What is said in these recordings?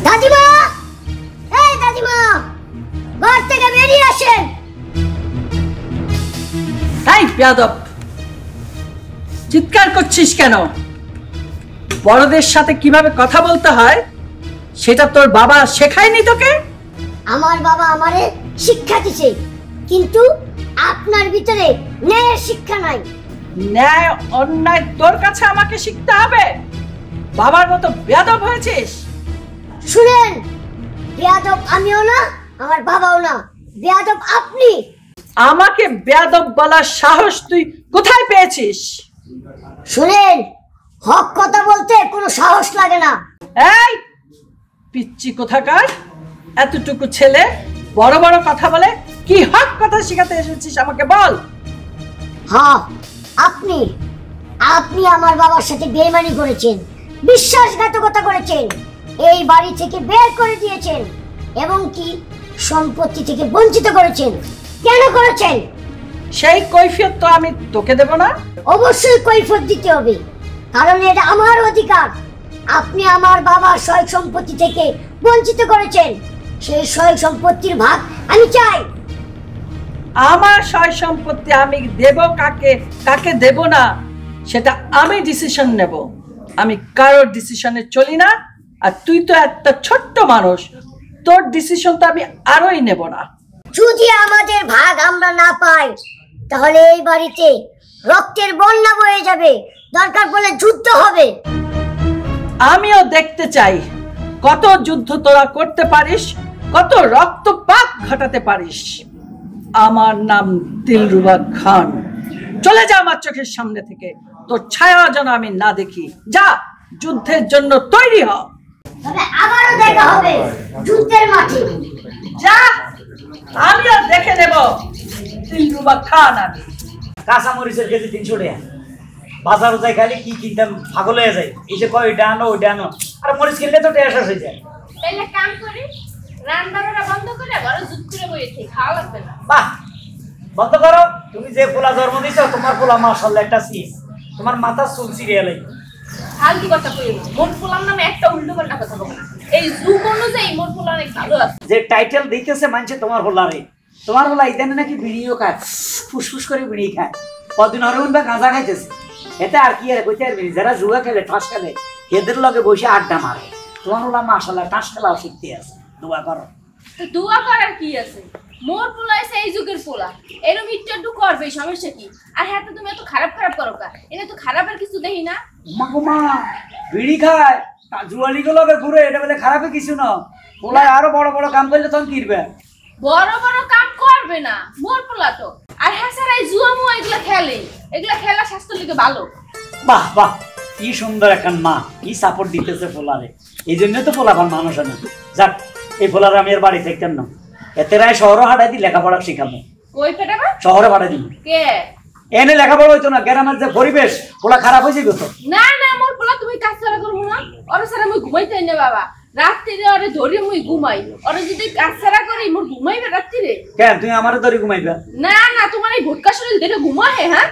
দাদিমা, এই দাদিমা, ঘর থেকে বেরিয়ে আসেন। তাই বেয়াদব, চিৎকার করছিস কেন? বড়দের সাথে কিভাবে কথা বলতে হয় সেটা তোর বাবা শেখায়নি তোকে? আমার বাবা আমারে শিক্ষা দিছে, কিন্তু আপনার ভিতরে ন্যায়ের শিক্ষা নাই। ন্যায় অন্যায় তোর কাছে আমাকে শিখতে হবে? বাবার মতো বেয়াদব হয়েছিস। শুনেন, বেয়াদব আমিও না, আমার বাবাও না, বেয়াদব আপনি। আমাকে বেয়াদব বলার সাহস তুই কোথায় পেয়েছিস? শুনেন, হক কথা বলতে কোনো সাহস লাগে না। এই পিচ্চি কোথাকার, এতটুকু ছেলে বড় বড় কথা বলে, কি হক কথা শিখাতে এসেছিস আমাকে বল। হ্যাঁ, আপনি আপনি আমার বাবার সাথে বেইমানি করেছেন, বিশ্বাসঘাতকতা করেছেন, এই বাড়ি থেকে বের করে দিয়েছেন এবং কি সম্পত্তি থেকে বঞ্চিত করেছেন। কেন করেছেন? সেই কৈফিয়ত তো আমি তোকে দেব না। অবশ্যই কৈফিয়ত দিতে হবে, কারণ এটা আমার অধিকার। আপনি আমার বাবার সয় সম্পত্তি থেকে বঞ্চিত করেছেন, সেই সয় সম্পত্তির ভাগ আমি চাই। আমার সয় সম্পত্তি আমি দেব কাকে কাকে দেব না সেটা আমি ডিসিশন নেব। আমি কারোর ডিসিশনে চলি না। আর তুই তো একটা ছোট্ট মানুষ, তোর ডিসিশন তো আমি আরোই নেব না। যদি আমাদের ভাগ আমরা না পাই, তাহলে এই বাড়িতে রক্তের বন্যা বয়ে যাবে, দরকার পড়লে যুদ্ধ হবে। আমিও দেখতে চাই কত যুদ্ধ তোরা করতে পারিস, কত রক্তপাত ঘটাতে পারিস। আমার নাম দিলরুবা খান। চলে যা আমার চোখের সামনে থেকে, তোর ছায়া যেন আমি না দেখি। যা, যুদ্ধের জন্য তৈরি হ। তবে আবারও দেখা হবে যুদ্ধের মাঠে। যা, আমিও দেখে নেব দিলরুবা খান। আমি কাঁচা মরিচের কেজি 300 টাকা। বাজারও যাই খালি কি কিনতাম পাগল হয়ে যায়। এই যে কয় ওইটা আনো ওইটা আনো, আর মরিচ কিনলে তো টেস্ট হয়ে যায়। তাইলে কাম করি, রান্নাবাড়া বন্ধ করে বড় জুত করে বইতে খাওয়া লাগবে না। বাহ, বন্ধ করো। তুমি যে পোলা জন্ম দিছো, তোমার পোলা মাশাআল্লাহ একটা সিস, তোমার মাথা চুল ছিড়িয়ে লাগে। ফালতু কথা কইও না, মোর পোলার নামে একটা উল্টো পাল্টা কথা বলো না। এই যুগ অনুযায়ী মোর পোলা অনেক ভালো আছে। যে টাইটেল দিতেছে মানছে তোমার পোলারে, তোমার পোলা ইদানে নাকি বিড়িও খায়, ফুসফুস করে বিড়ি খায়। কদিন হরমন বা গাঁজা খাইতেছে। এতে আর কি আর কইতে পারবি, যারা জুয়া খেলে ঠাস খেলে এদের লগে বসে আড্ডা মারে। তোমার পোলা মাশাআল্লাহ ঠাস খেলাও শিখতে আছে। দোয়া করো। তো দোয়া করার কি আছে? মোর পোলা এসে এই যুগের পোলা, এরম একটু করবে, সমস্যা কি? আর হ্যাঁ, তো তুমি এত খারাপ খারাপ করো কা? এটা তো খারাপের কিছু দেখি না। মা গো মা, বিড়ি খায় জুয়ালি গুলো ঘুরে, এটা বলে খারাপে কিছু না। পোলায় আরো বড় বড় কাম করলে তখন কিরবে? বড় বড় কাম করবে না মোর পোলা তো। আর হ্যাঁ স্যার, এই জুয়া মুয়া এগুলা খেলে, এগুলা খেলা স্বাস্থ্যের লিগে ভালো। বাহ বাহ, কি সুন্দর একটা মা, কি সাপোর্ট দিতেছে পোলারে। এই জন্য তো পোলাপান মানুষ না। যাক, এই পোলারে আমি এর বাড়ি থাকতাম না, এতে রায় শহরও হাঁটাই দিই, লেখাপড়া শিখাবো। কই পেটাবা? শহরে পাঠাই দিই। কে? এনে লেখাপড়া হইতো না, গ্রামের যে পরিবেশ পোলা খারাপ হয়ে যাবে তো। না না, মোর পোলা তুমি কাজ ছাড়া করবো না। ওরে ছাড়া মুই ঘুমাইতে না বাবা, রাত্রিরে ওরে ধরে মুই ঘুমাই। ওরে যদি কাজ ছাড়া করি মোর ঘুমাইবে রাত্রিরে? কেন তুমি আমারে ধরে ঘুমাইবা? না না, তোমার এই ভোটকা শরীর দেখে ঘুমায়। হ্যাঁ,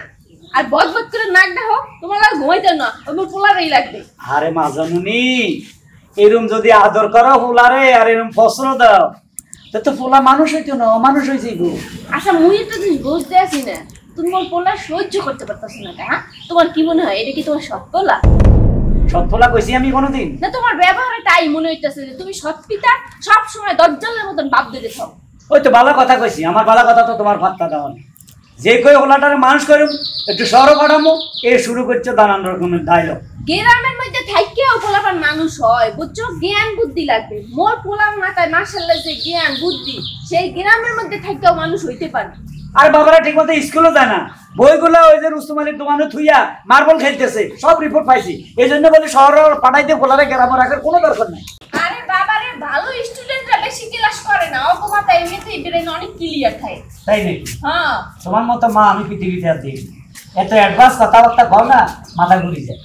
আর বদ বদ করে নাক দেখো, তোমার আর ঘুমাইতে না, ওই মোর পোলারই লাগবে। আরে মা জানুনি, এরম যদি আদর করো পোলারে আর এরম ফসল দাও, তো পোলা মানুষ হইতো না, অমানুষ হয়েছে গো। আচ্ছা, মুই একটা জিনিস বুঝতে আসি না, তুমি মোর পোলা সহ্য করতে পারতাছো না। হ্যাঁ, তোমার কি মনে হয় এটা কি তোমার সৎ পোলা? সৎ পোলা কইছি আমি কোনোদিন? না, তোমার ব্যবহারে তাই মনে হইতেছে যে তুমি সৎ পিতা, সব সময় দজ্জালের মতন বাপ ধরে থাও। ওই তো ভালো কথা কইছি, আমার ভালো কথা তো তোমার ভাত্তা দেওয়া নেই। যে কই হোলাটারে মানুষ করুম, একটু শহর পাঠামো, এ শুরু করছো নানান রকমের ডায়লগ। গ্রামের মধ্যে থাইকেও পোলাপান মানুষ হয়, বুঝছো? জ্ঞান বুদ্ধি লাগবে। মোর পোলার মাথায় মাশাআল্লাহ যে জ্ঞান বুদ্ধি, সেই গ্রামের মধ্যে থাইকেও মানুষ হইতে পারে। আর বাবারা ঠিক মতো স্কুলে যায় না, বইগুলো ওই যে রুস্তম আলীর দোকানে থুইয়া মার্বল খেলতেছে, সব রিপোর্ট পাইছি। এই জন্য বলি শহরে পাঠাইতে পোলারে গ্রামে রাখার কোনো দরকার নাই। আরে বাবারে, ভালো স্টুডেন্টরা বেশি ক্লাস করে না, অল্প মাথা এমনিতেই ব্রেন অনেক ক্লিয়ার থাকে। তাই নাকি? হ্যাঁ, তোমার মতো মা আমি পৃথিবীতে আর দেখি। এত অ্যাডভান্স কথাবার্তা কর না, মাথা ঘুরি যায়।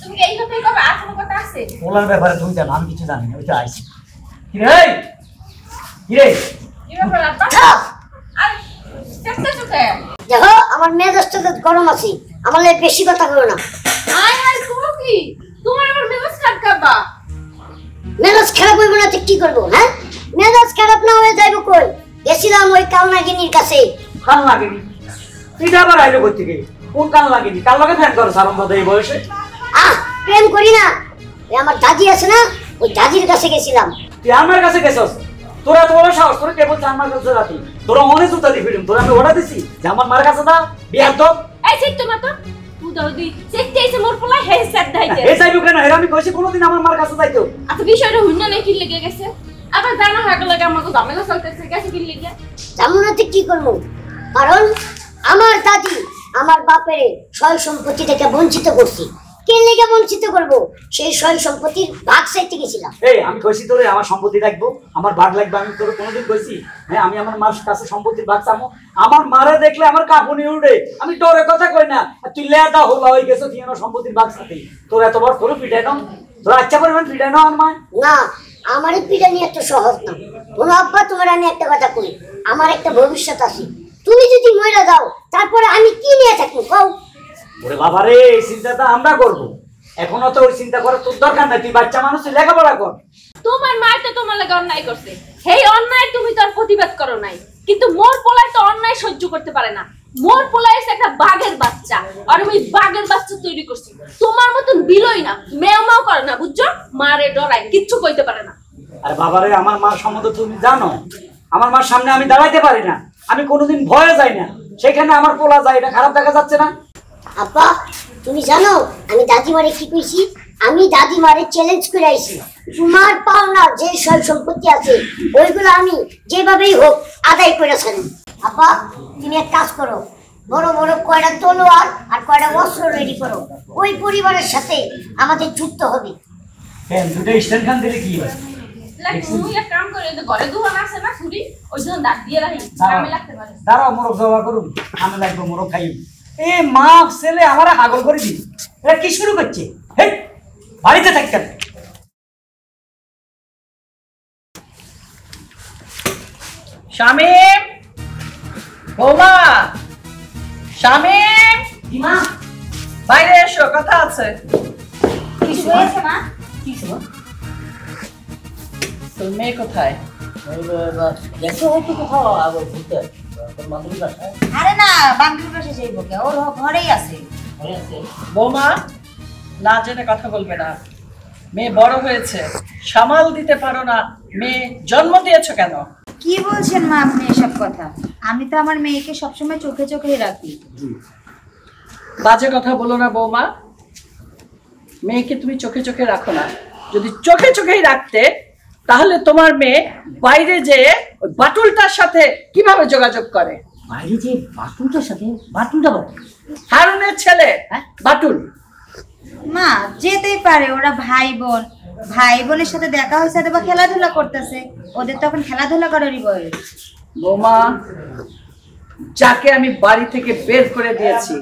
তুমি এই কথাই কবে? আর কোনো কথা আছে? পোলার ব্যাপারে তুমি জানো, আমি কিছু জানি না। ওই তো আইসি। কিরে কিরে, কি ব্যাপার আব্বা? আরে চেষ্টা চোখে দেখো, আমার মেজাজটা গরম আছে, আমার লাগে বেশি কথা বলো না। আয় আয়, তুমি কি? তোমার আবার মেজাজ খারাপ কাবা? মেজাজ খারাপ হইব না কি করবো? হ্যাঁ, মেজাজ খারাপ না হয়ে যাইব কই? গেছিলাম ওই কালনাগিনীর কাছে। কাল লাগেনি এটা আবার আইলো কই থেকে? কোন কাল লাগেনি? কাল লাগে ফ্যান করো সারম দাদা এই বয়সে? প্রেম করি না, ওই আমার দাদি আছে না, ওই দাদির কাছে গেছিলাম। তুই আমার কাছে গেছস? তোরা তো বড় সাহস, তোরা কে বলছে আমার কাছে রাতি? তোরা মনে জুতা দি ফিরুম, তোরা আমি ওটা দিছি যে আমার মার কাছে না বিয়ার তো এই সিট না তো তুই দাদি সিটতে এসে মোর পোলা হে সেট দাইতে এই যাইবো কেন? এর আমি কইছি কোনোদিন আমার মার কাছে যাইতো? আচ্ছা বিষয়টা হুন্না নাই কি লেগে গেছে আবার জানা হয়ে গেল আমাকে ঝামেলা চলতেছে গেছে কি লেগে জামুনাতে কি করবো? কারণ আমার দাদি আমার বাপের সয় সম্পত্তি থেকে বঞ্চিত করছি। কে লেগে বঞ্চিত করব? সেই সয় সম্পত্তির ভাগ চাইতে গেছিলাম। এই আমি কইছি তোরে আমার সম্পত্তি রাখবো, আমার ভাগ লাগবে, আমি তোরে কোনোদিন কইছি? হ্যাঁ, আমি আমার মার কাছে সম্পত্তির ভাগ চামো? আমার মারে দেখলে আমার কাঁপুনি উঠে, আমি ডরে কথা কই না। আর তুই লেদা হলা হয়ে গেছো, তুই আমার সম্পত্তির ভাগ চাতে তোর এত বড় তোর পিটাই নাও, তোর আচ্ছা পরিমাণ পিটাই নাও আমার মা। না, আমার এই পিটানি এত সহজ না। কোনো আব্বা, তোমার আমি একটা কথা কই, আমার একটা ভবিষ্যৎ আছে। তুমি যদি মরে যাও তারপরে আমি কি নিয়ে থাকবো কও? ওরে বাবা রে, এই চিন্তাটা আমরা করবো, এখনো তো ওই চিন্তা করার তোর দরকার নাই। তুই বাচ্চা মানুষ, তুই লেখাপড়া কর। তোমার মা তো তোমার লাগে অন্যায় করছে, সেই অন্যায় তুমি তো আর প্রতিবাদ করো নাই, কিন্তু মোর পোলায় তো অন্যায় সহ্য করতে পারে না। মোর পোলায় এসে একটা বাঘের বাচ্চা, আর আমি বাঘের বাচ্চা তৈরি করছি। তোমার মতন বিলই না, মেও মেও করে না, বুঝছো? মারে ডরায়, কিচ্ছু কইতে পারে না। আরে বাবা রে, আমার মার সম্বন্ধে তুমি জানো? আমার মার সামনে আমি দাঁড়াইতে পারি না, আমি কোনোদিন ভয়ে যাই না, সেখানে আমার পোলা যায়, এটা খারাপ দেখা যাচ্ছে না? আব্বা, তুমি জানো আমি দাদিমারে কি কইছি? আমি দাদিমারে চ্যালেঞ্জ করে আইছি, তোমার পাওনা যে সব সম্পত্তি আছে ওইগুলো আমি যেভাবেই হোক আদায় করে ছাড়ি। আব্বা, তুমি এক কাজ করো, বড় বড় কয়টা তলোয়ার আর কয়টা অস্ত্র রেডি করো। ওই পরিবারের সাথে আমাদের যুদ্ধ হবে। হ্যাঁ, দুটো স্ট্যান্ড খান দিলে কি হয়? তুমি এক কাম করে, ঘরে দুহান আছে না ছুরি, ওই জন্য দাঁত দিয়ে রাখি, কামে লাগতে পারে। দাঁড়াও, মোরগ জবা করুন, আমি লাগবো মোরগ খাই। এ মা ছেলে আমার হাগল করে দিই, এরা কি শুরু করছে? হেই, বাড়িতে থাকতেন। শামিম, বৌমা, শামিম, মা, বাইরে এসো, কথা আছে। কিছু হয়েছে মা? কিছু তোর মেয়ে কোথায়? গেছে হয়তো কোথাও ঘুরতে, বান্ধবীর বাসায়। আরে না, বান্ধবীর বাসায় যাইব কে, ওর ঘরেই আছে। বৌমা, না জেনে কথা বলবে না। মেয়ে বড় হয়েছে, সামাল দিতে পারো না, মেয়ে জন্ম দিয়েছো কেন? কি বলছেন মা আপনি এসব কথা? আমি তো আমার মেয়েকে সবসময় চোখে চোখেই রাখি। বাজে কথা বলো না বৌমা, মেয়েকে তুমি চোখে চোখে রাখো না। যদি চোখে চোখেই রাখতে তাহলে তোমার মেয়ে বাইরে যেয়ে ওই বাটুলটার সাথে কিভাবে যোগাযোগ করে? বাইরে যে বাথরুমটার সাথে, বাথরুমটা বল, হারুনের ছেলে বাটুল। মা যেতেই পারে, ওরা ভাই বোন, ভাই বোনের সাথে দেখা হয়েছে বা খেলাধুলা করতেছে, ওদের তখন খেলাধুলা করারই বয়স। বৌমা, যাকে আমি বাড়ি থেকে বের করে দিয়েছি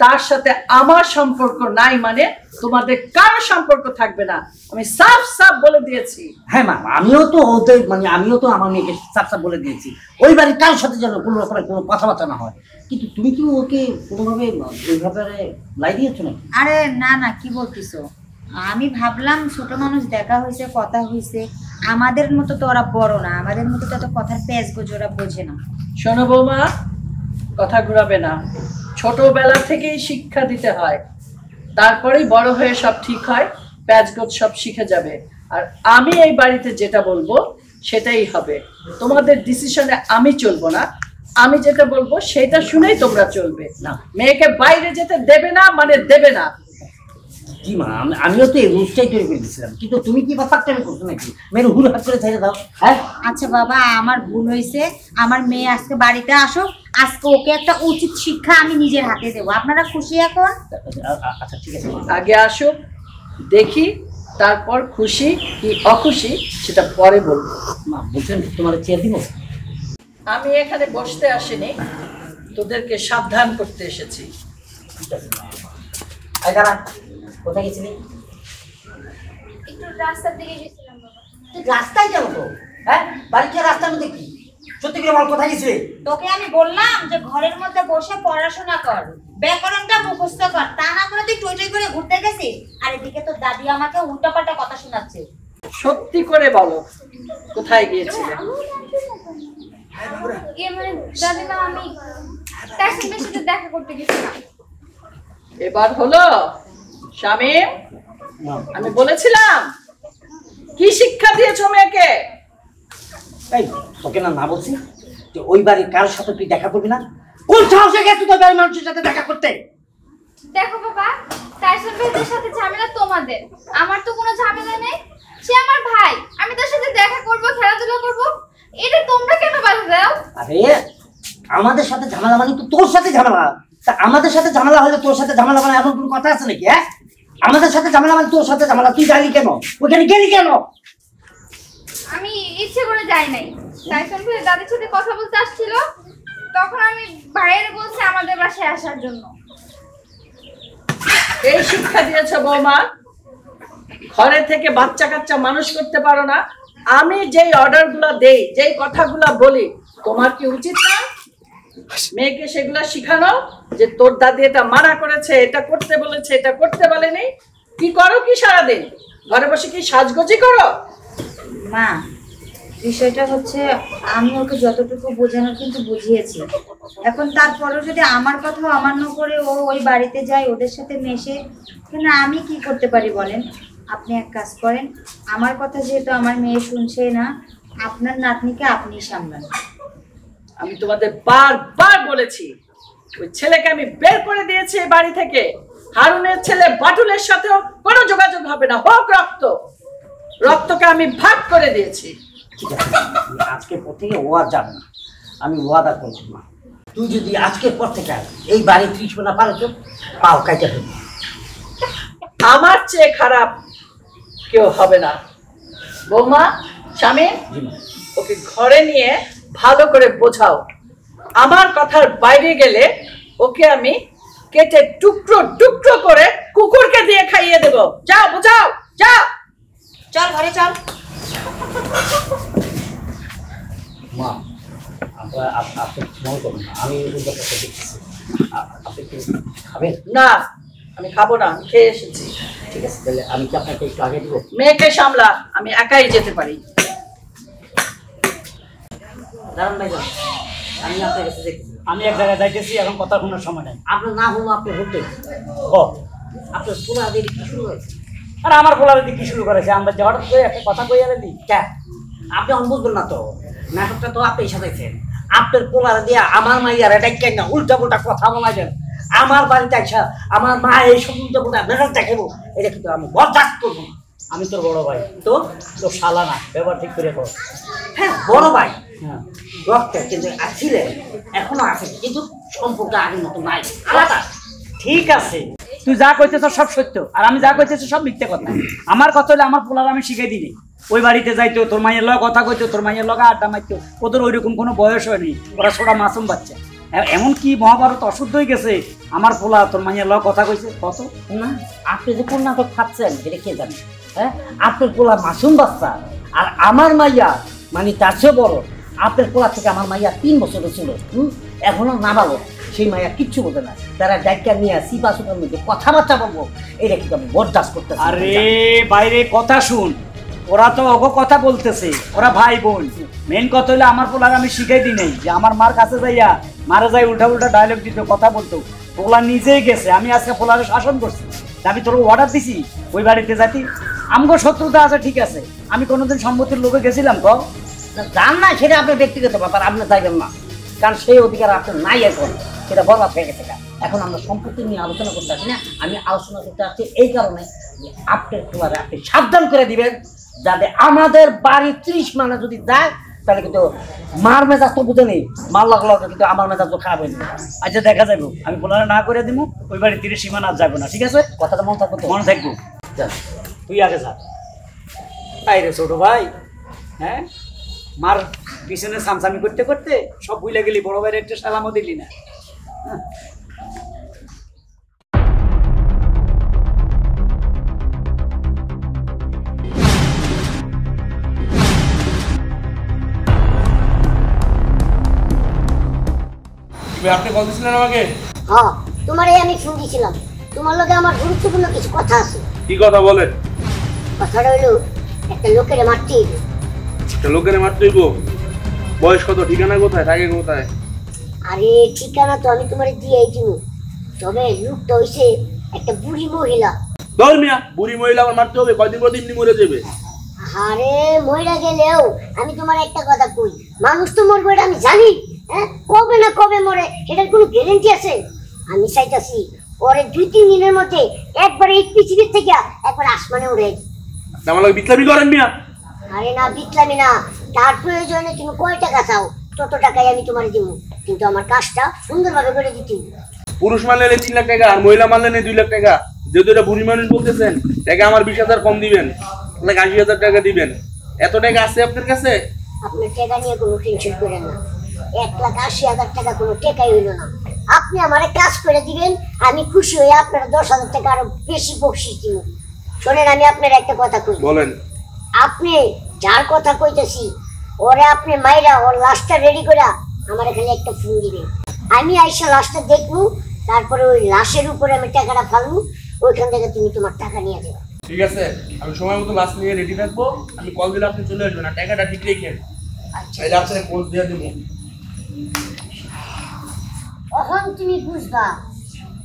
তার সাথে আমার সম্পর্ক নাই, মানে তোমাদের কারো সম্পর্ক থাকবে না, আমি সাফ সাফ বলে দিয়েছি। হ্যাঁ মা, আমিও তো ওদের মানে আমিও তো আমার মেয়েকে সাফ সাফ বলে দিয়েছি, ওই বাড়ির কারোর সাথে যেন কোনো রকমের কোনো কথাবার্তা না হয়। কিন্তু তুমি কি ওকে কোনোভাবে ওই ব্যাপারে লাই দিয়েছো নাকি? আরে না না, কি বলতিছো? আমি ভাবলাম ছোট মানুষ, দেখা হয়েছে, কথা হয়েছে, আমাদের মতো তো ওরা বড় না, আমাদের মতো তো কথার পেঁচ গোজ ওরা বোঝে না। শোনো বৌমা, কথা ঘুরাবে না, ছোটবেলা থেকেই শিক্ষা দিতে হয়, তারপরেই বড় হয়ে সব ঠিক হয়, প্যাচগোজ সব শিখে যাবে। আর আমি এই বাড়িতে যেটা বলবো সেটাই হবে, তোমাদের ডিসিশনে আমি চলবো না, আমি যেটা বলবো সেটা শুনেই তোমরা চলবে। না, মেয়েকে বাইরে যেতে দেবে না মানে দেবে না। জি মা, আমিও তো এই রুলসটাই তৈরি করে দিয়েছিলাম, কিন্তু তুমি কি ব্যাপারটা আমি করছো নাকি? মেয়ের হুল হাত করে ছেড়ে দাও। হ্যাঁ আচ্ছা বাবা, আমার ভুল হয়েছে, আমার মেয়ে আজকে বাড়িতে আসুক, আজকে ওকে একটা উচিত শিক্ষা আমি নিজের হাতে দেবো। আপনারা খুশি এখন? আচ্ছা ঠিক আছে। আগে আসুক, দেখি, তারপর খুশি কি অখুশি সেটা পরে বলবো। মা বলছেন তোমার চেয়ার দিব? আমি এখানে বসতে আসিনি, তোদেরকে সাবধান করতে এসেছি। ঠিক আছে। আই দাঁড়া, কোথায় গেছিলি? একটু রাস্তার দিকে গেছিলাম বাবা। তুই রাস্তায় যাবো তো? হ্যাঁ, বাড়িতে রাস্তার মধ্যে কি? সত্যি করে বল, কোথায় গেছিলি? তোকে আমি বললাম যে ঘরের মধ্যে বসে পড়াশোনা কর, ব্যাকরণটা মুখস্থ কর, তা না করে তুই টই টই করে ঘুরতে গেছিস। আর এদিকে তোর দাদি আমাকে উল্টাপাল্টা কথা শোনাচ্ছে। সত্যি করে বলো, কোথায় গিয়েছিলে? দাদিমা আমি টাইসনের সাথে দেখা করতে গেছিলাম। এবার হলো শামীম, আমি বলেছিলাম কি শিক্ষা দিয়েছো মেয়েকে? এই তোকে না না বলছি যে ওই বাড়ির কারোর সাথে তুই দেখা করবি না? কোন সাহসে গেছিস তোর বাড়ির মানুষের সাথে দেখা করতে? দেখো বাবা, টাইসন ভাইদের সাথে ঝামেলা তোমাদের, আমার তো কোনো ঝামেলা নেই। সে আমার ভাই, আমি তার সাথে দেখা করব, খেলাধুলা করব, এটা তোমরা কেন বাধা দাও? আরে আমাদের সাথে ঝামেলা মানে তো তোর সাথে ঝামেলা। তা আমাদের সাথে ঝামেলা হলে তোর সাথে ঝামেলা মানে এমন কোনো কথা আছে নাকি? হ্যাঁ, আমাদের সাথে ঝামেলা মানে তোর সাথে ঝামেলা। তুই যালি কেন ওখানে, গেলি কেন? আমি ইচ্ছে করে যাই নাই। টাইসন ভাই দাদির সাথে কথা বলতে আসছিল, তখন আমি ভাইয়ের বলছি আমাদের বাসায় আসার জন্য। এই শিক্ষা দিয়েছো বৌমা? ঘরে থেকে বাচ্চা কাচ্চা মানুষ করতে পারো না? আমি যেই অর্ডার গুলা দেই, যেই কথাগুলা বলি, তোমার কি উচিত না মেয়েকে সেগুলা শিখানো? যে তোর দাদি এটা মানা করেছে, এটা করতে বলেছে, এটা করতে বলেনি। কি করো কি সারাদিন? ঘরে বসে কি সাজগোজি করো? মা, বিষয়টা হচ্ছে আমি ওকে যতটুকু বোঝানোর কিন্তু বুঝিয়েছি। এখন তারপরেও যদি আমার কথা অমান্য করে ও ওই বাড়িতে যায়, ওদের সাথে মেশে, কেন আমি কি করতে পারি বলেন? আপনি এক কাজ করেন, আমার কথা যেহেতু আমার মেয়ে শুনছে না, আপনার নাতনিকে আপনি সামলান। আমি তোমাদের বারবার বলেছি, ওই ছেলেকে আমি বের করে দিয়েছি এই বাড়ি থেকে। হারুনের ছেলে বাটুলের সাথেও কোনো যোগাযোগ হবে না, হোক রক্ত। রক্তকে আমি ভাগ করে দিয়েছি। ঠিক আছে, আজকের পর থেকে ও আর যাবে না, আমি ওয়াদা করলাম না। তুই যদি আজকের পর থেকে এই বাড়ি ত্রিশবে না পারো তো পাও কাইটা ফেলবি। আমার চেয়ে খারাপ কেউ হবে না। বৌমা, স্বামী, ওকে ঘরে নিয়ে ভালো করে বোঝাও। আমার কথার বাইরে গেলে ওকে আমি কেটে টুকরো টুকরো করে কুকুরকে দিয়ে খাইয়ে দেব। যাও, বোঝাও, যাও। চল ঘরে চল। মা, আমরা আপনি মনে করুন না, আমি ওই ব্যাপারটা দেখতেছি। আপনি কি খাবেন? না, আমি খাবো না, আমি খেয়ে এসেছি। ঠিক আছে, তাহলে আমি কি আপনাকে একটু আগে দিব? মেয়েকে সামলা, আমি একাই যেতে পারি। দাঁড়ান ভাই, আমি আপনার কাছে দেখতেছি। আমি এক জায়গায় যাইতেছি, এখন কথা শোনার সময় নাই। আপনার না হলো আপনি হতে ও, আপনার পুরো আগে কি শুরু হয়েছে? আর আমার পোলারে দিয়ে কি শুরু করেছে? আমরা যে হঠাৎ করে একটা কথা কই আলেনি। ক্যা আপনি অন বুঝবেন না তো, নাটকটা তো আপনি সাজাইছেন। আপনার পোলার দিয়া আমার মাইয়ার এটা কেন না উল্টা পুল্টা কথা বলাইছেন? আমার বাড়িতে আইসা আমার মা এইসব উল্টা পুল্টা মেজাজ দেখাবো, এটা কিন্তু আমি বরদাস্ত করবো না। আমি তোর বড় ভাই, তো তোর শালা না, ব্যবহার ঠিক করে কর। হ্যাঁ বড় ভাই, হ্যাঁ, রক্ত কিন্তু ছিলেন, এখনো আছে, কিন্তু সম্পর্ক আগের মতো নাই, আলাদা। ঠিক আছে, তুই যা কইতেছ সব সত্য, আর আমি যা কইতেছি সব মিথ্যে কথা। আমার কথা হলে আমার পোলার আমি শিখাই দিই। ওই বাড়িতে যাইতো, তোর মায়ের লগ কথা কইতো, তোর মায়ের লগ আড্ডা মারতো। ওদের ওইরকম কোনো বয়স হয়নি, ওরা ছোটা মাসুম বাচ্চা। এমন কি মহাভারত অশুদ্ধ হয়ে গেছে, আমার পোলা তোর মায়ের লগ কথা কইছে কত না, আপনি যে কোন নাটক খাচ্ছেন এটা কে জানে? হ্যাঁ, আপনার পোলা মাসুম বাচ্চা, আর আমার মাইয়া মানে তার চেয়ে বড়। আপনার পোলা থেকে আমার মাইয়া 3 বছর ছিল, এখনো না ভালো। সেই মাইয়া কিচ্ছু বোঝে না, তারা ডাক্তার নিয়ে সিপা সুপার মধ্যে কথাবার্তা বলবো, এটা কিন্তু আমি বরদাস্ত করতে। আরে বাইরে কথা শুন, ওরা তো ওগো কথা বলতেছে, ওরা ভাই বোন। মেন কথা হলো আমার পোলার আমি শিখাই দিই নাই যে আমার মার কাছে যাইয়া মারা যাই উল্টা উল্টা ডায়লগ দিত, কথা বলতো। পোলা নিজেই গেছে, আমি আজকে পোলারে শাসন করছি। আমি তোর অর্ডার দিছি ওই বাড়িতে যাতি। আমগো শত্রুতা আছে ঠিক আছে, আমি কোনোদিন সম্মতির লোকে গেছিলাম তো? জান না, সেটা আপনার ব্যক্তিগত ব্যাপার, আপনি যাইবেন না, কারণ সেই অধিকার আপনার নাই। এখন সেটা বরবাদ হয়ে গেছে। এখন আমরা সম্পত্তি নিয়ে আলোচনা করতে আসি না, আমি আলোচনা করতে আসছি এই কারণে যে আপনার পোলারে আপনি সাবধান করে দিবেন, যাতে আমাদের বাড়ি 30 মানে যদি যায় তাহলে কিন্তু মার মেজাজ তো বুঝে নেই, মার লাগলো কিন্তু আমার মেজাজ তো খারাপ হয়ে যাবে। আচ্ছা দেখা যাবো, আমি পোলারে না করে দিব, ওই বাড়ি তীরে সীমানা আর যাবো না, ঠিক আছে? কথাটা মনে থাকবে তো? মনে থাকবো। তুই আগে যা। তাই রে ছোট ভাই, হ্যাঁ, মার পিছনে সামসামি করতে করতে সব ভুলে গেলি, বড় ভাইয়ের একটা সালামও দিলি না। আপনি কল দিয়েছিলেন আমাকে? হ্যাঁ, তোমার এই আমি ফোন দিয়েছিলাম, তোমার লগে আমার গুরুত্বপূর্ণ কিছু কথা আছে। কি কথা বলেন? কথাটা হইলো একটা লোকের মারতে হইবে। লোকের মারতে হইব। বয়স কত, ঠিকানা কোথায়, থাকে কোথায়? আরে ঠিকানা তো আমি তোমার দিয়েই দিব, তবে লোকটা হইছে একটা বুড়ি মহিলা। ধর মিয়া, বুড়ি মহিলা আমার মারতে হবে? কয়দিন পর এমনি মরে যাবে। আরে মহিলা গেলেও আমি তোমার একটা কথা কই, মানুষ তো মরবে এটা আমি জানি, হ্যাঁ কবে না কবে মরে সেটার কোনো গ্যারেন্টি আছে? আমি চাইতাছি পরে 2-3 দিনের মধ্যে একবার এই পৃথিবীর থেকে একবার আসমানে উড়ে। আমার লাগে বিতলামি করেন মিয়া। আরে না বিটলামি না, তার প্রয়োজনে তুমি কয় টাকা চাও তত টাকাই আমি তোমার দিব, কিন্তু আমার কাজটা সুন্দরভাবে করে দিতে হবে। পুরুষ মারলে 3 লাখ টাকা আর মহিলা মারলে 2 লাখ টাকা। যেহেতু এটা বুড়ি মানুষ বলতেছেন, টাকা আমার 20,000 কম দিবেন, 80,000 টাকা দিবেন। এত টাকা আছে আপনার কাছে? আপনার টাকা নিয়ে কোনো টেনশন করেন না, 1,80,000 টাকা কোনো টাকাই হইল না। আপনি আমারে কাজ করে দিবেন, আমি খুশি হয়ে আপনার 10,000 টাকা আরো বেশি বকশিশ দিব। শোনেন আমি আপনার একটা কথা কই, বলেন। আপনি যার কথা কইতেছি ওরে আপনি মাইরা ওর লাশটা রেডি করে আমার এখানে একটা ফোন দিবেন, আমি আইসা লাশটা দেখবো, তারপরে ওই লাশের উপরে আমি টাকাটা ফালবো, ওইখান থেকে তুমি তোমার টাকা নিয়ে যাবে। ঠিক আছে, আমি সময় মতো লাস্ট নিয়ে রেডি থাকবো। আমি কল দিলে আপনি চলে আসবেন, আর টাকাটা ঠিক রেখেন। আচ্ছা, এই আপনাকে পোস্ট দিয়ে দেবো। তখন তুমি বুঝবা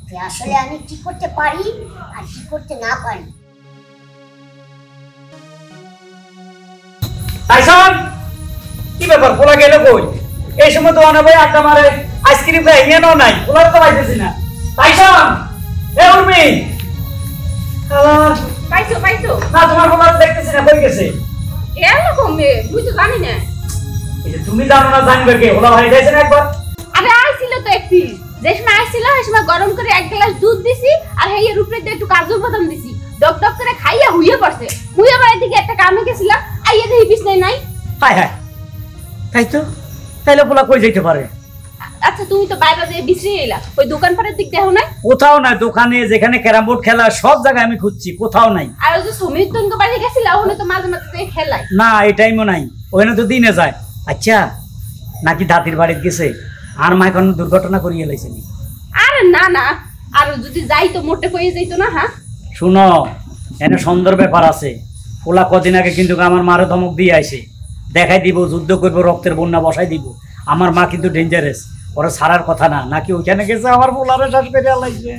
যে আসলে আমি কি করতে পারি আর কি করতে না পারি। টাইসন, কি ব্যাপার, পোলা গেল কই? এই সময় তো অনা ভাই আড্ডা মারে, আইসক্রিম খাই, এনো নাই, পোলার তো পাইতেছি না। টাইসন, এ উর্মি, পাইছো পাইছো? না তোমার পোলা দেখতেছি না, কই গেছে? এরকম মুই তো জানি না। এই যে তুমি জানো না, জানবে কে? ওলা ভাই যাইছে না একবার? আরে আইছিল তো এক পিস, যে সময় আইছিল সেই সময় গরম করে 1 গ্লাস দুধ দিছি আর হেয়ের উপরে দিয়ে একটু কাজু বাদাম দিছি, ডক ডক করে খাইয়া হুইয়ে পড়ছে। হুইয়ে পড়ার দিকে একটা কামে গেছিলাম, আইয়া দেখি বিছনায় নাই। হায় হায়, তাই তো, তাইলে পোলা কই যাইতে পারে? আচ্ছা তুমি তো বাইরে যেয়ে বিশ্রি এলা, ওই দোকানপাটের দিক দেখো না? কোথাও নাই, দোকানে যেখানে ক্যারাম বোর্ড খেলা সব জায়গায় আমি খুঁজছি, কোথাও নাই। আর ওই যে সমীর তনকে বাড়ি গেছিলা, ওখানে তো মাঝে মাঝে যেয়ে খেলাই। না এই টাইমও নাই, ওখানে তো দিনে যায়। আচ্ছা, নাকি দাদির বাড়িতে গেছে আর মা এখন দুর্ঘটনা করিয়ে লাইছে নি? আরে না না, আর যদি যাই তো মোটে হয়ে যাইতো না। হ্যাঁ শুনো, এনে সুন্দর ব্যাপার আছে। ওলা কদিন আগে কিন্তু আমার মারে ধমক দিয়ে আইছে, দেখাই দিব, যুদ্ধ করবো, রক্তের বন্যা বসাই দিব। আমার মা কিন্তু ডেঞ্জারাস, ওরা ছাড়ার কথা না। নাকি ওইখানে গেছে আমার পোলারে শ্বাস করে লাইছে।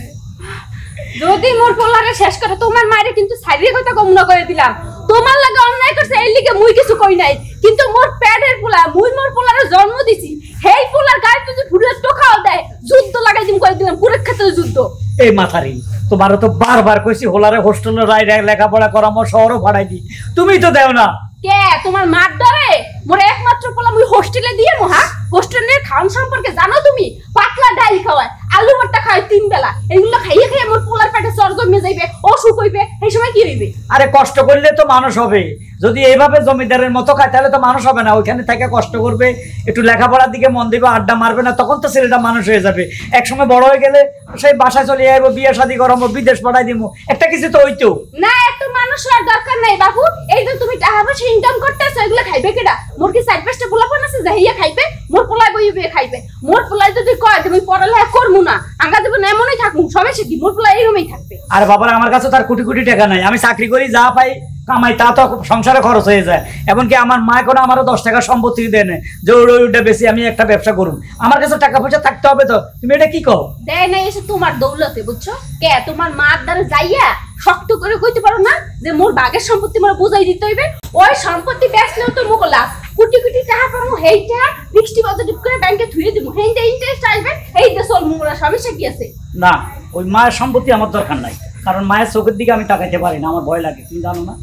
যদি মোর পোলারে শেষ করে তোমার মায়ের কিন্তু শারীরিক কথা কমনা করে দিলাম। তোমার লাগে অন্যায় করছে এই লিগে মুই কিছু কই নাই, কিন্তু মোর পেটের পোলা, মুই মোর পোলারে জন্ম দিছি, হেই পোলার গায়ে যদি ফুটের টোকাও দেয় যুদ্ধ লাগাই দিম করে দিলাম, কুরুক্ষেত্রের যুদ্ধ। এই মাথারি, তোমারও তো বারবার কইছি হোলারে হোস্টেলে লেখাপড়া করামো, শহরও ভাড়াই দি, তুমি তো দেও না। কে তোমার মার ডরে মোর একমাত্র পোলা মুই হোস্টেলে দিয়ে মহা? হোস্টেলের খাওয়ান সম্পর্কে জানো তুমি? পাতলা ডাল খাওয়ায়, আলু ভর্তা খাওয়ায় 3 বেলা, এগুলো খাইয়ে খাইয়ে মোর পোলার পেটে চর্ম জমে যাইবে, অসুখ হইবে, এই সময় কি হইবে? আরে কষ্ট করলে তো মানুষ হবে। যদি এইভাবে জমিদারের মতো খায় তাহলে তো মানুষ হবে না। ওইখানে থেকে কষ্ট করবে, একটু লেখাপড়ার দিকে মন দিবে, আড্ডা মারবে না, তখন তো ছেলেটা মানুষ হয়ে যাবে। একসময় বড় হয়ে গেলে সেই বাসায় চলে যাবো, বিয়ে শাদী করাবো, বিদেশ পাঠাই দিব, একটা কিছু তো হইতো না। এত মানুষ হওয়ার দরকার নাই বাবু, এই যে তুমি টাকা পয়সা ইনকাম করতেছো, এগুলো খাইবে কেডা? মোর কি 4-5টা পোলাপান আছে যাইয়া খাইবে? মোর পোলাই বই বিয়ে খাইবে। মোর পোলাই যদি কয় তুমি পড়ালেখা করবো না, আঙ্গা দেবো না, এমনই থাকবো, সবাই সে কি মোর পোলাই এরকমই থাকবে। আর বাবার আমার কাছে তার কোটি কোটি টাকা নাই, আমি চাকরি করি, যা পাই কামাই তা তো সংসারে খরচ হয়ে যায়। এমনকি আমার মা কোনো আমারও 10 টাকা সম্পত্তি দেয় না যে ওইটা বেশি আমি একটা ব্যবসা করুন। আমার কাছে টাকা পয়সা থাকতে হবে তো, তুমি এটা কি কও? দেয় নাই এসে তোমার দৌলতে, বুঝছো? কে তোমার মার দ্বারা যাইয়া শক্ত করে কইতে পারো না যে মোর বাগের সম্পত্তি মোর বুঝাই দিতে হইবে? ওই সম্পত্তি বেচলেও তো মুখ লাভ, কোটি কোটি টাকা পাবো, হেইটা ফিক্সড ডিপোজিট করে ব্যাংকে থুয়ে দিব, হেইটা ইন্টারেস্ট আসবে, এই যে চল মোরা সমস্যা কি আছে? না, ওই মায়ের সম্পত্তি আমার দরকার নাই, কারণ মায়ের চোখের দিকে আমি তাকাইতে পারি না, আমার ভয় লাগে, তুমি জানো না?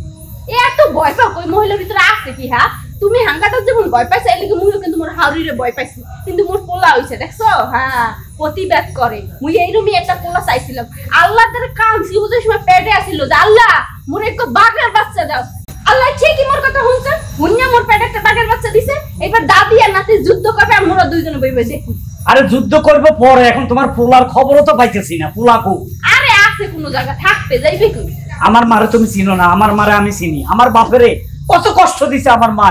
এত ভয় পাও ওই মহিলার ভিতরে আছে কি? হ্যাঁ তুমি হাঙ্গাটা যেমন ভয় পাইছো, এই লিগে মুইও কিন্তু মোর হাউরিরে ভয় পাইছি, কিন্তু মোর পোলা হইছে, দেখছো? হ্যাঁ প্রতিবাদ করে। মুই এইরকমই একটা পোলা চাইছিলাম, আল্লাহ তার কাঁদছি, ওই সময় পেটে আসিল যে আল্লাহ মোর একটা বাঘের বাচ্চা দাও। আল্লাহ ঠিকই মোর কথা শুনছে, হুন্যা মোর পেটে একটা বাঘের বাচ্চা দিছে। এবার দাদি আর নাতি যুদ্ধ করবে, আর মোরা দুইজনে বইবে দেখি। আরে যুদ্ধ করবো পরে, এখন তোমার পোলার খবরও তো পাইতেছি না, পোলা কো? আরে আছে কোনো জায়গা, থাকতে যাইবে কি? আমার মারে তুমি চিনো না, আমার মারে আমি চিনি। আমার বাপেরে কত কষ্ট দিছে আমার মা,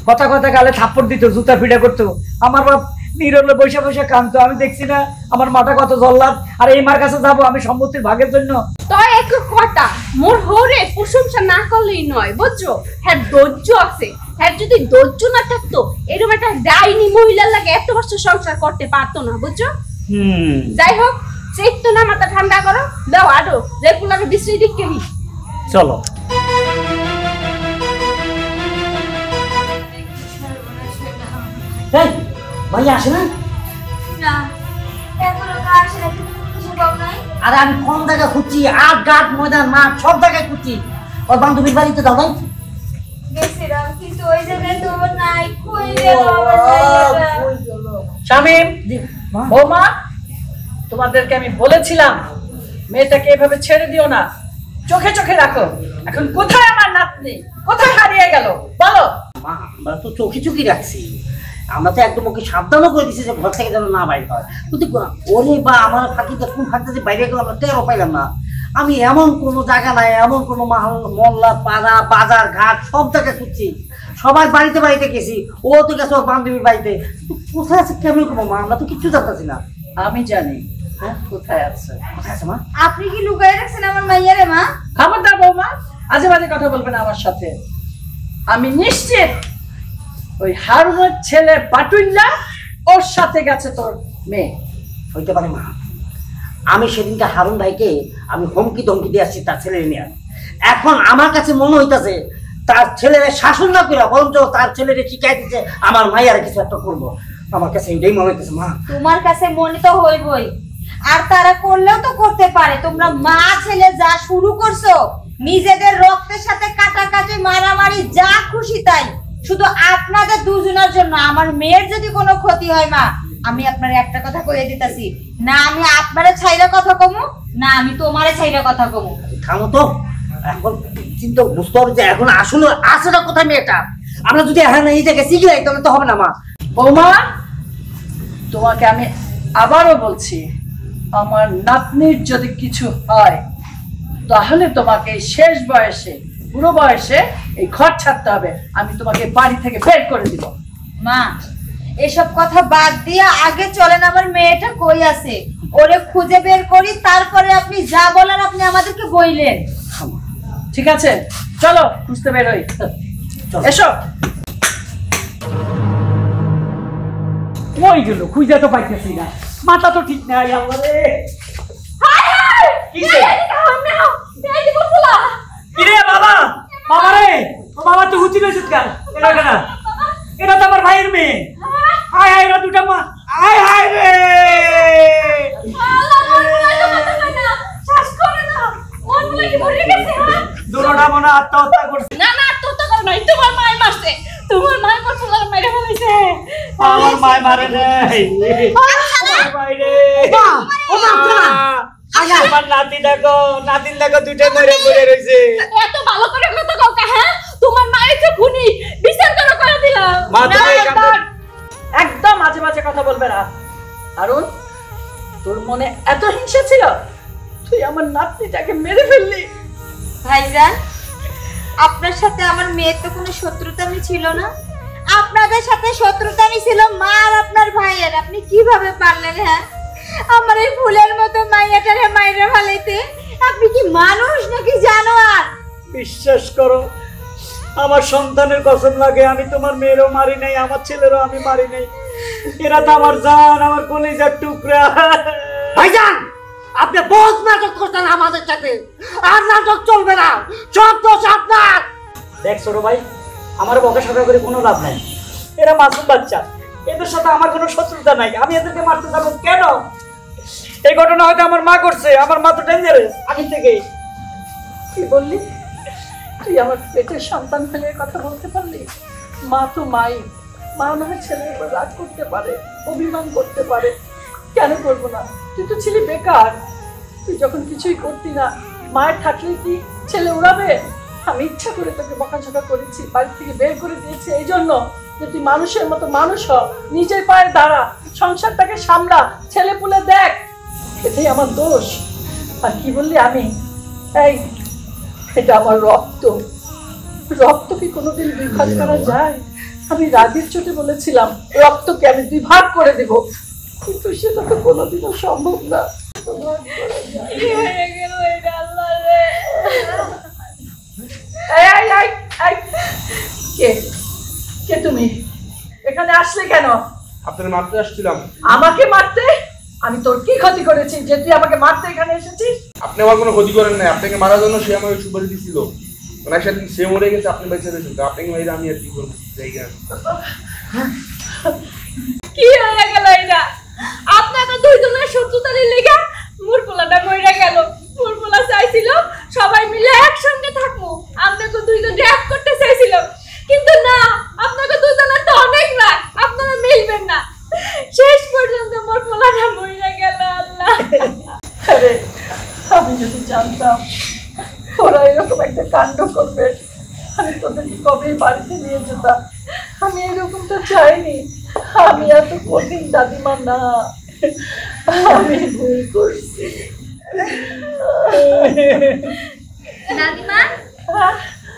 কথা কথা গালে থাপ্পড় দিত, জুতা ফিটা করতো। আমার বাপ নীরবে বসে বসে কাঁদতো, আমি দেখছি না আমার মাটা কত জল্লাদ। আর এই মার কাছে যাবো আমি সম্পত্তির ভাগের জন্য? তো এক কথা, মোর হরে প্রশংসা না করলেই নয়, বুঝছো? হ্যাঁ ধৈর্য আছে, হ্যাঁ যদি ধৈর্য না থাকতো এরকম একটা ডাইনি মহিলার লাগে এত বছর সংসার করতে পারতো না, বুঝছো? যাই হোক, চেতো না, মাথা ঠান্ডা করো, দাও আডো যে পুলাকে বিশ্রী দিক কেবি। চলো। এই ভাই আসে না? না এখনো তো আসে না, তুমি কিছু পাও নাই? আরে আমি কোন জায়গায় খুঁজছি, আট ঘাট ময়দান মাঠ সব জায়গায় খুঁজছি, ওর বান্ধবীর বাড়িতে দাও ভাই। গেছিলাম কিন্তু ওই জায়গায় তো নাই, কই গেল আমার জায়গাটা? শামিম, বৌমা, তোমাদেরকে আমি বলেছিলাম মেয়েটাকে এভাবে ছেড়ে দিও না, চোখে চোখে রাখো। এখন কোথায় আমার নাতনি, কোথায় হারিয়ে গেল বলো? মা আমরা তো চোখে চোখে রাখছি, আমরা তো একদম ওকে সাবধানও করে দিচ্ছি যে ঘর থেকে যেন না বাইরে হয়, কিন্তু ওরে বা আমার ফাঁকিতে কোন ফাঁকিতে যে বাইরে গেল আমরা টেরও পাইলাম না। আমি এমন কোনো জায়গা নাই, এমন কোনো মহল্লা পাড়া বাজার ঘাট সব জায়গায় খুঁজছি, সবাই বাড়িতে বাড়িতে গেছি, ও তো গেছে ওর বান্ধবীর বাড়িতে, কোথায় আছে কেমন করবো মা, আমরা তো কিচ্ছু জানতেছি না। আমি জানি হ্যাঁ কোথায় আছে। কোথায় আছে মা? আপনি কি লুকাই রাখছেন আমার মাইয়ারে মা? খবরদার বৌমা, আজে বাজে কথা বলবে না আমার সাথে। আমি নিশ্চিত ওই হারুনের ছেলে বাটুল্লা ওর সাথে গেছে তোর মেয়ে। হইতে পারে মা, আমি সেদিনকে হারুন ভাইকে আমি হুমকি ধমকি দিয়ে আসছি তার ছেলে নিয়ে। এখন আমার কাছে মনে হইতাছে তার ছেলের শাসন না করে বরঞ্চ তার ছেলের শিখাই দিচ্ছে আমার মাইয়ার কিছু একটা করবো, আমার কাছে এটাই মনে হইতেছে মা। তোমার কাছে মনে তো হইবই, আর তারা করলেও তো করতে পারে। তোমরা মা ছেলে যা শুরু করছো, নিজেদের রক্তের সাথে কাটাকাটি মারামারি যা খুশি তাই, শুধু আপনাদের দুজনের জন্য। আমার মেয়ের যদি কোনো ক্ষতি হয় মা, আমি আপনার একটা কথা কইয়ে দিতেছি, না আমি আপনারে ছাইরা কথা কমু, না আমি তোমারে ছাইরা কথা কমু। থামো তো, এখন চিন্তা বুঝতে হবে যে এখন আসলে আসলে কোথায় মেয়েটা। আমরা যদি এখন এই জায়গায় শিখলাই তাহলে তো হবে না মা। বৌমা, তোমাকে আমি আবারও বলছি, আমার নাতনির যদি কিছু হয় তাহলে তোমাকে শেষ বয়সে, বুড়ো বয়সে এই ঘর ছাড়তে হবে। আমি তোমাকে বাড়ি থেকে বের করে দিব। মা এসব কথা বাদ দিয়ে আগে চলেন আমার মেয়েটা কই আছে, ওরে খুঁজে বের করি, তারপরে আপনি যা বলার আপনি আমাদেরকে বইলেন। ঠিক আছে, চলো খুঁজতে বেরোই। এসো। ওই গেল, খুঁজে তো পাইতেছি না, মাথা তো ঠিক নাই। আল্লাহ রে, কিরে বাবা, বাবা রে, ও বাবা তুই হুচি রয়েছিস কেন? এটা কেন? এটা তো আমার ভাইয়ের মেয়ে। হায় হায় রে, দুটা মা, হায় হায় রে। দুটোটা মনে আত্মহত্যা করছে। না না, আত্মহত্যা করো নাই, তোমার মায় মারছে, তোমার মায় মোর পোলার মেরে ফেলেছে। আমার মায় মারে নাই। আমার ভাই রে। আমার নাতি দেখো, নাতিন দেখো, দুটো মরে পড়ে রয়েছে। এত ভালো করে কথা কও কা? হ্যাঁ, তোমার মায়ের যে খুনি, বিচার করে দিলাম। মা তুমি এই কামটা একদম মাঝে মাঝে কথা বলবে না। আরুন, তোর মনে এত হিংসা ছিল, তুই আমার নাতনিটাকে মেরে ফেললি। ভাইজান, আপনার সাথে আমার মেয়ের তো কোনো শত্রুতামি ছিল না, আপনাদের সাথে শত্রুতামি ছিল মা আর আপনার ভাইয়ের। আপনি কিভাবে পারলেন হ্যাঁ আমার এই ফুলের মতো মাইয়াটারে মাইরা ফেলাইতে? আপনি কি মানুষ নাকি জানোয়ার? বিশ্বাস করো, আমার সন্তানের কসম লাগে, আমি তোমার মেয়েরও মারি নাই, আমার ছেলেরও আমি মারি নাই। এরা তো আমার জান, আমার কলিজার টুকরা। ভাইজান, আপনি বহুত নাটক করছেন আমাদের সাথে, আর নাটক চলবে না, সব দোষ আপনার। দেখ ছোট ভাই, আমার বকাশকা করে কোনো লাভ নাই। এরা মাসুম বাচ্চা, এদের সাথে আমার কোনো শত্রুতা নাই, আমি এদেরকে মারতে যাবো কেন? এই ঘটনা হয়তো আমার মা করছে, আমার মা তো ডেঞ্জারাস আগে থেকেই। কি বললি? তুই আমার পেটের সন্তান ফেলে কথা বলতে পারলি? মা তো মাই, মা না হয় ছেলের উপর রাগ করতে পারে, অভিমান করতে পারে, কেন করবো না? তুই তো ছিলি বেকার, তুই যখন কিছুই করতি না, মায়ের থাকলে কি ছেলে উড়াবে? আমি ইচ্ছা করে তোকে বকাঝকা করেছি, বাড়ি থেকে বের করে দিয়েছি এই জন্য যে তুই মানুষের মতো মানুষ হ, নিজের পায়ে দাঁড়া, সংসারটাকে সামলা, ছেলে পুলে দেখ। এটাই আমার দোষ। আর কি বললি আমি? এই, এটা আমার রক্ত, রক্ত কি কোনোদিন দুই ভাগ করা যায়? আমি রাগের চোটে বলেছিলাম রক্তকে আমি দুই ভাগ করে দেব, কিন্তু সেটা তো কোনোদিনও সম্ভব না। কে তুমি এখানে আসলে কেন? আপনার মারতে আসছিলাম। আমাকে মারতে? আমি তোর কি ক্ষতি করেছি যে তুই আমাকে মারতে এখানে এসেছিস? আপনি আমার কোনো ক্ষতি করেন নাই, আপনাকে মারার জন্য সে আমাকে সুপারি দিছিল। মানে সেদিন সে মরে গেছে, আপনি বেঁচে রয়েছেন, তো আপনাকে মাইরে আমি আর কি করবো? জায়গা কি হয়ে গেল এটা? আপনারা দুইজনের শত্রুতার লেগা মোর পোলাটা মইরা গেল। মোর পোলা চাইছিল সবাই মিলে একসঙ্গে থাকবো, আপনাকে দুইজন র‍্যাপ করতে চাইছিল, কিন্তু না, আপনাকে দুইজনের তো অনেক রাগ, আপনারা মিলবেন না। শেষ পর্যন্ত মোর পোলাটা মইরা গেল। আল্লাহ, আরে আমি যদি জানতাম ওরা এরকম একটা কাণ্ড করবে, আমি তোদেরকে কবেই বাড়িতে নিয়ে যেতাম। আমি এরকমটা চাইনি। আমি এত কঠিন দাদিমা না, আমি ভুল করছি। দাদিমা,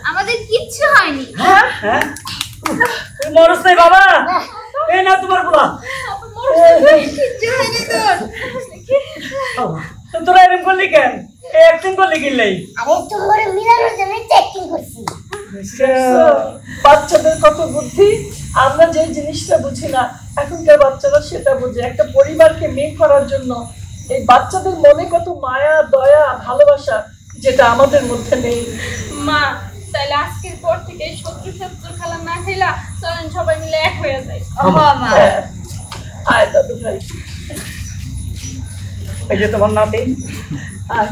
আমাদের কিচ্ছু হয়নি। মরস নাই বাবা, এই না তোমার পোলা। কিচ্ছু হয়নি তোর। তোরা এরকম করলি কেন? অ্যাকশন করলি কিনলেই? আরে তোমার মিলানোর জন্য চেকিং করছি। বাচ্চাদের কত বুদ্ধি, আমরা যে জিনিসটা বুঝি না এখনকার বাচ্চারা সেটা বুঝে। একটা পরিবারকে মেক করার জন্য এই বাচ্চাদের মনে কত মায়া, দয়া, ভালোবাসা, যেটা আমাদের মধ্যে নেই। মা, তাহলে আজকের পর থেকে শত্রু খেলা না খেলা, চলেন সবাই মিলে এক হয়ে যায়। মা, হ্যাঁ। আয় দাদু ভাই, এই যে তোমার নাতি। আয়।